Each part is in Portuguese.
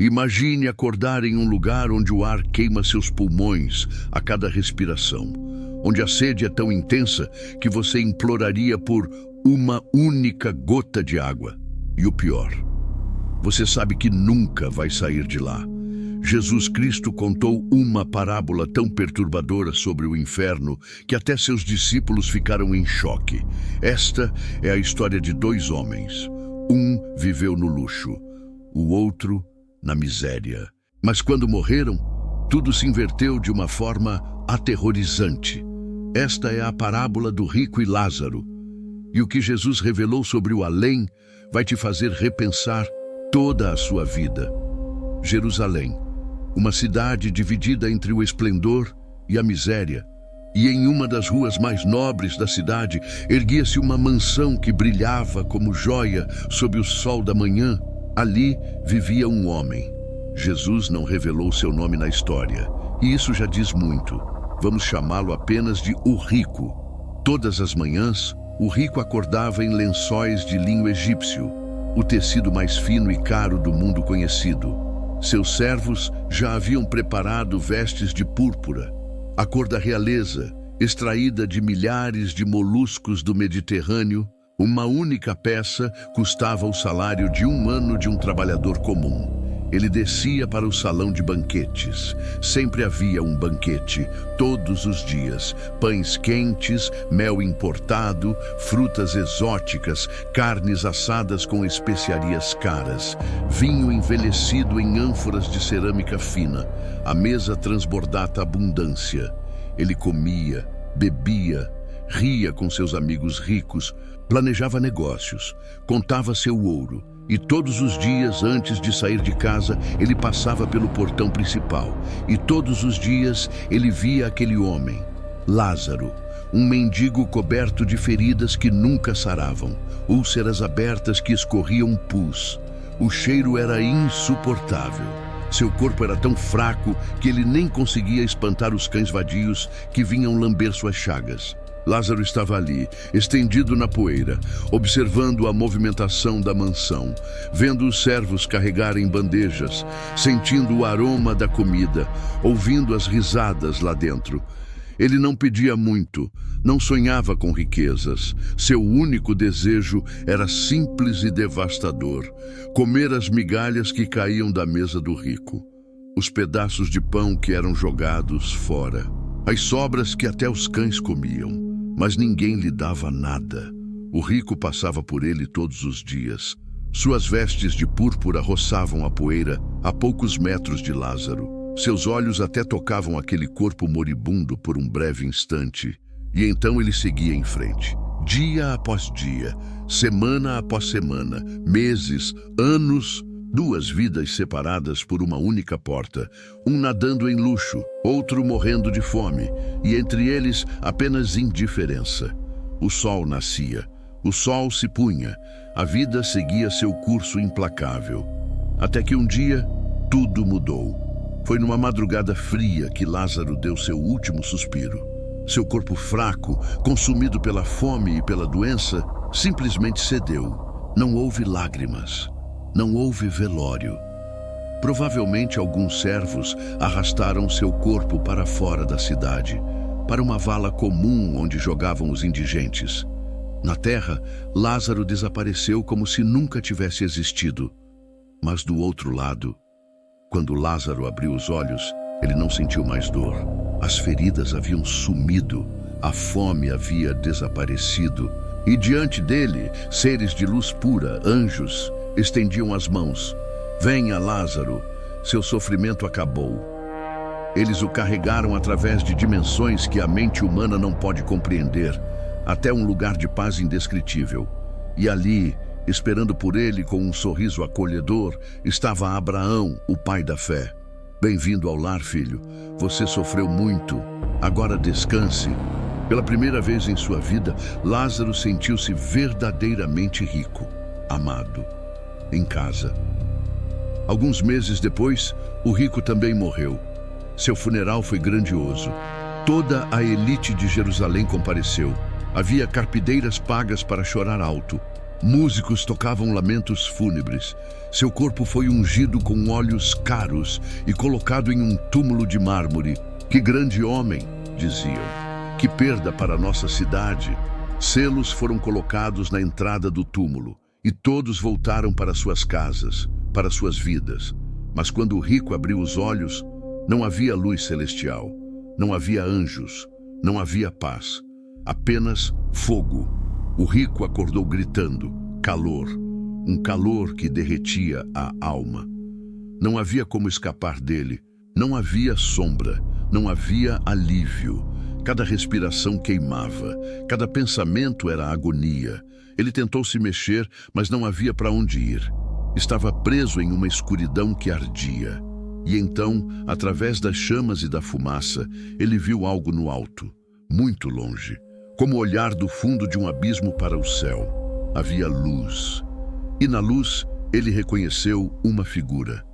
Imagine acordar em um lugar onde o ar queima seus pulmões a cada respiração, onde a sede é tão intensa que você imploraria por uma única gota de água. E o pior, você sabe que nunca vai sair de lá. Jesus Cristo contou uma parábola tão perturbadora sobre o inferno que até seus discípulos ficaram em choque. Esta é a história de dois homens. Um viveu no luxo, o outro na miséria. Mas quando morreram, tudo se inverteu de uma forma aterrorizante. Esta é a parábola do rico e Lázaro. E o que Jesus revelou sobre o além vai te fazer repensar toda a sua vida. Jerusalém, uma cidade dividida entre o esplendor e a miséria. E em uma das ruas mais nobres da cidade, erguia-se uma mansão que brilhava como joia sob o sol da manhã. Ali vivia um homem. Jesus não revelou seu nome na história, e isso já diz muito. Vamos chamá-lo apenas de o Rico. Todas as manhãs, o rico acordava em lençóis de linho egípcio, o tecido mais fino e caro do mundo conhecido. Seus servos já haviam preparado vestes de púrpura, a cor da realeza, extraída de milhares de moluscos do Mediterrâneo. Uma única peça custava o salário de um ano de um trabalhador comum. Ele descia para o salão de banquetes. Sempre havia um banquete, todos os dias. Pães quentes, mel importado, frutas exóticas, carnes assadas com especiarias caras, vinho envelhecido em ânforas de cerâmica fina. A mesa transbordava abundância. Ele comia, bebia, ria com seus amigos ricos, planejava negócios, contava seu ouro, e todos os dias antes de sair de casa, ele passava pelo portão principal, e todos os dias ele via aquele homem, Lázaro, um mendigo coberto de feridas que nunca saravam, úlceras abertas que escorriam pus. O cheiro era insuportável. Seu corpo era tão fraco que ele nem conseguia espantar os cães vadios que vinham lamber suas chagas. Lázaro estava ali, estendido na poeira, observando a movimentação da mansão, vendo os servos carregarem bandejas, sentindo o aroma da comida, ouvindo as risadas lá dentro. Ele não pedia muito, não sonhava com riquezas. Seu único desejo era simples e devastador: comer as migalhas que caíam da mesa do rico, os pedaços de pão que eram jogados fora, as sobras que até os cães comiam. Mas ninguém lhe dava nada. O rico passava por ele todos os dias. Suas vestes de púrpura roçavam a poeira a poucos metros de Lázaro. Seus olhos até tocavam aquele corpo moribundo por um breve instante. E então ele seguia em frente. Dia após dia, semana após semana, meses, anos, duas vidas separadas por uma única porta, um nadando em luxo, outro morrendo de fome, e entre eles apenas indiferença. O sol nascia, o sol se punha, a vida seguia seu curso implacável. Até que um dia, tudo mudou. Foi numa madrugada fria que Lázaro deu seu último suspiro. Seu corpo fraco, consumido pela fome e pela doença, simplesmente cedeu. Não houve lágrimas. Não houve velório. Provavelmente alguns servos arrastaram seu corpo para fora da cidade, para uma vala comum onde jogavam os indigentes. Na terra, Lázaro desapareceu como se nunca tivesse existido. Mas do outro lado, quando Lázaro abriu os olhos, ele não sentiu mais dor. As feridas haviam sumido, a fome havia desaparecido, e diante dele, seres de luz pura, anjos, estendiam as mãos. Venha, Lázaro, seu sofrimento acabou. Eles o carregaram através de dimensões que a mente humana não pode compreender, até um lugar de paz indescritível. E ali, esperando por ele com um sorriso acolhedor, estava Abraão, o pai da fé. Bem-vindo ao lar, filho. Você sofreu muito. Agora descanse. Pela primeira vez em sua vida, Lázaro sentiu-se verdadeiramente rico, amado, em casa. Alguns meses depois, o rico também morreu. Seu funeral foi grandioso. Toda a elite de Jerusalém compareceu. Havia carpideiras pagas para chorar alto. Músicos tocavam lamentos fúnebres. Seu corpo foi ungido com óleos caros e colocado em um túmulo de mármore. Que grande homem, diziam. Que perda para nossa cidade. Selos foram colocados na entrada do túmulo e todos voltaram para suas casas, para suas vidas. Mas quando o rico abriu os olhos, não havia luz celestial, não havia anjos, não havia paz, apenas fogo. O rico acordou gritando, calor, um calor que derretia a alma. Não havia como escapar dele, não havia sombra, não havia alívio. Cada respiração queimava, cada pensamento era agonia. Ele tentou se mexer, mas não havia para onde ir. Estava preso em uma escuridão que ardia. E então, através das chamas e da fumaça, ele viu algo no alto, muito longe, como olhar do fundo de um abismo para o céu. Havia luz. E na luz, ele reconheceu uma figura.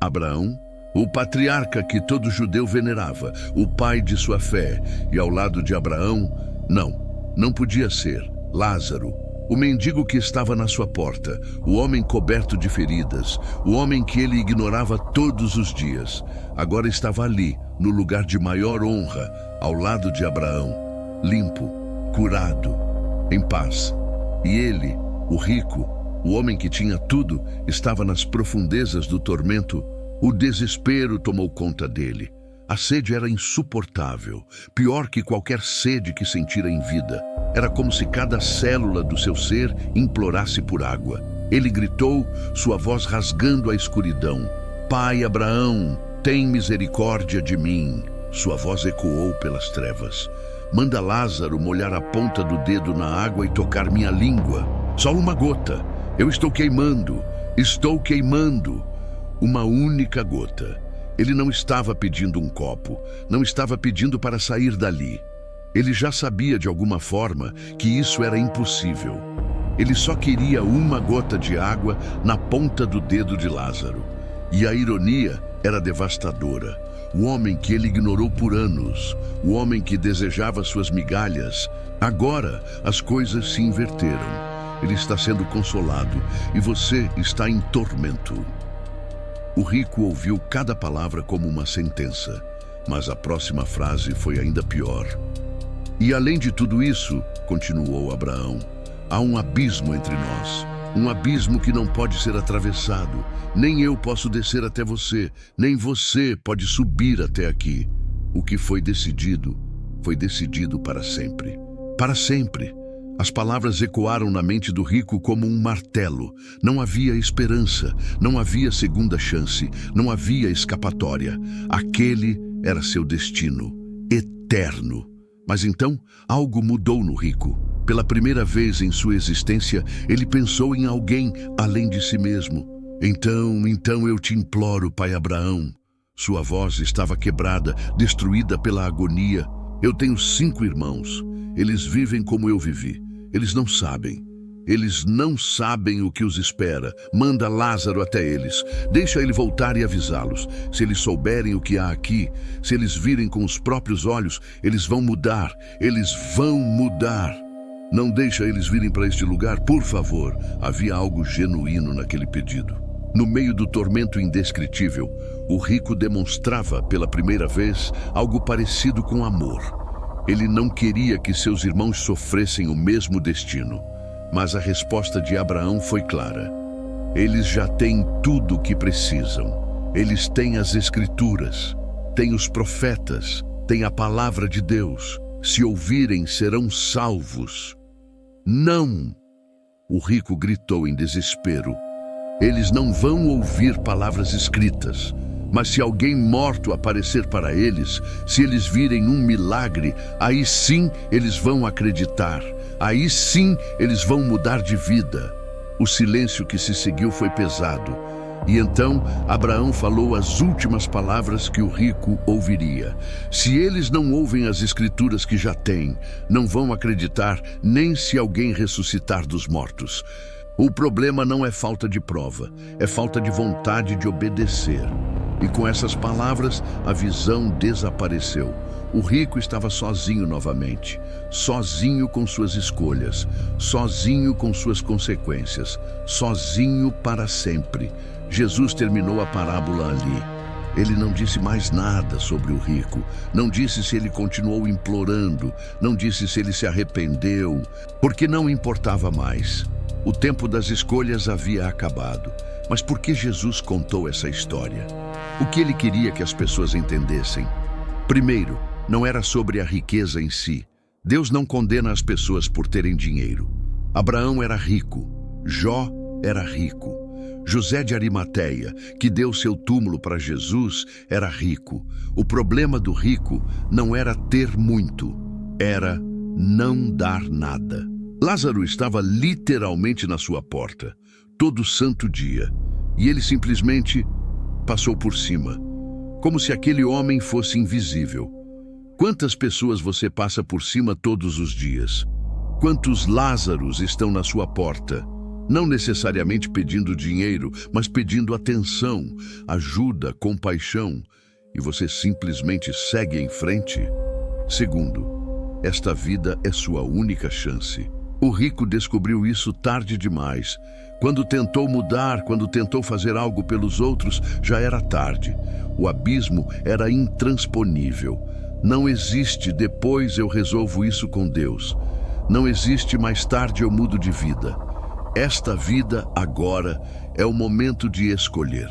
Abraão, o patriarca que todo judeu venerava, o pai de sua fé. E ao lado de Abraão, não podia ser, Lázaro, o mendigo que estava na sua porta, o homem coberto de feridas, o homem que ele ignorava todos os dias, agora estava ali, no lugar de maior honra, ao lado de Abraão, limpo, curado, em paz. E ele, o rico, o homem que tinha tudo, estava nas profundezas do tormento. O desespero tomou conta dele. A sede era insuportável, pior que qualquer sede que sentira em vida. Era como se cada célula do seu ser implorasse por água. Ele gritou, sua voz rasgando a escuridão. Pai Abraão, tem misericórdia de mim. Sua voz ecoou pelas trevas. Manda Lázaro molhar a ponta do dedo na água e tocar minha língua. Só uma gota. Eu estou queimando. Estou queimando. Uma única gota. Ele não estava pedindo um copo, não estava pedindo para sair dali. Ele já sabia de alguma forma que isso era impossível. Ele só queria uma gota de água na ponta do dedo de Lázaro. E a ironia era devastadora. O homem que ele ignorou por anos, o homem que desejava suas migalhas, agora as coisas se inverteram. Ele está sendo consolado e você está em tormento. O rico ouviu cada palavra como uma sentença, mas a próxima frase foi ainda pior. E além de tudo isso, continuou Abraão, há um abismo entre nós, um abismo que não pode ser atravessado. Nem eu posso descer até você, nem você pode subir até aqui. O que foi decidido para sempre. Para sempre. As palavras ecoaram na mente do rico como um martelo. Não havia esperança, não havia segunda chance, não havia escapatória. Aquele era seu destino, eterno. Mas então, algo mudou no rico. Pela primeira vez em sua existência, ele pensou em alguém além de si mesmo. Então eu te imploro, pai Abraão. Sua voz estava quebrada, destruída pela agonia. Eu tenho 5 irmãos. Eles vivem como eu vivi. Eles não sabem o que os espera. Manda Lázaro até eles. Deixa ele voltar e avisá-los. Se eles souberem o que há aqui, se eles virem com os próprios olhos, eles vão mudar. Eles vão mudar. Não deixa eles virem para este lugar, por favor. Havia algo genuíno naquele pedido. No meio do tormento indescritível, o rico demonstrava pela primeira vez algo parecido com amor. Ele não queria que seus irmãos sofressem o mesmo destino. Mas a resposta de Abraão foi clara. Eles já têm tudo o que precisam. Eles têm as Escrituras, têm os profetas, têm a palavra de Deus. Se ouvirem, serão salvos. Não! O rico gritou em desespero. Eles não vão ouvir palavras escritas. Mas se alguém morto aparecer para eles, se eles virem um milagre, aí sim eles vão acreditar. Aí sim eles vão mudar de vida. O silêncio que se seguiu foi pesado. E então Abraão falou as últimas palavras que o rico ouviria. Se eles não ouvem as escrituras que já têm, não vão acreditar nem se alguém ressuscitar dos mortos. O problema não é falta de prova, é falta de vontade de obedecer. E com essas palavras, a visão desapareceu. O rico estava sozinho novamente, sozinho com suas escolhas, sozinho com suas consequências, sozinho para sempre. Jesus terminou a parábola ali. Ele não disse mais nada sobre o rico, não disse se ele continuou implorando, não disse se ele se arrependeu, porque não importava mais. O tempo das escolhas havia acabado. Mas por que Jesus contou essa história? O que ele queria que as pessoas entendessem? Primeiro, não era sobre a riqueza em si. Deus não condena as pessoas por terem dinheiro. Abraão era rico, Jó era rico. José de Arimateia, que deu seu túmulo para Jesus, era rico. O problema do rico não era ter muito, era não dar nada. Lázaro estava literalmente na sua porta, todo santo dia, e ele simplesmente passou por cima, como se aquele homem fosse invisível. Quantas pessoas você passa por cima todos os dias? Quantos Lázaros estão na sua porta? Não necessariamente pedindo dinheiro, mas pedindo atenção, ajuda, compaixão, e você simplesmente segue em frente? Segundo, esta vida é sua única chance. O rico descobriu isso tarde demais. Quando tentou mudar, quando tentou fazer algo pelos outros, já era tarde. O abismo era intransponível. Não existe depois eu resolvo isso com Deus. Não existe mais tarde eu mudo de vida. Esta vida, agora, é o momento de escolher.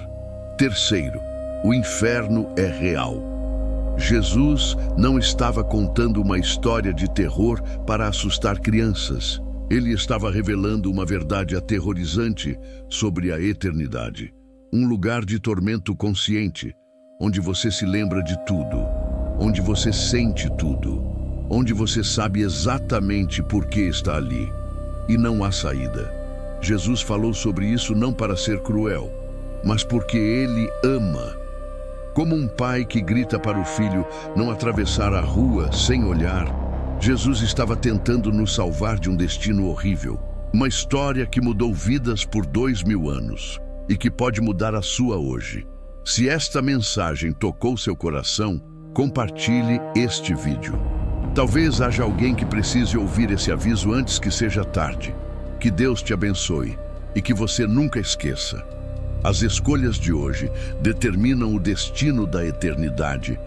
Terceiro, o inferno é real. Jesus não estava contando uma história de terror para assustar crianças. Ele estava revelando uma verdade aterrorizante sobre a eternidade. Um lugar de tormento consciente, onde você se lembra de tudo, onde você sente tudo, onde você sabe exatamente por que está ali. E não há saída. Jesus falou sobre isso não para ser cruel, mas porque Ele ama. Como um pai que grita para o filho não atravessar a rua sem olhar, Jesus estava tentando nos salvar de um destino horrível. Uma história que mudou vidas por 2000 anos e que pode mudar a sua hoje. Se esta mensagem tocou seu coração, compartilhe este vídeo. Talvez haja alguém que precise ouvir esse aviso antes que seja tarde. Que Deus te abençoe e que você nunca esqueça. As escolhas de hoje determinam o destino da eternidade.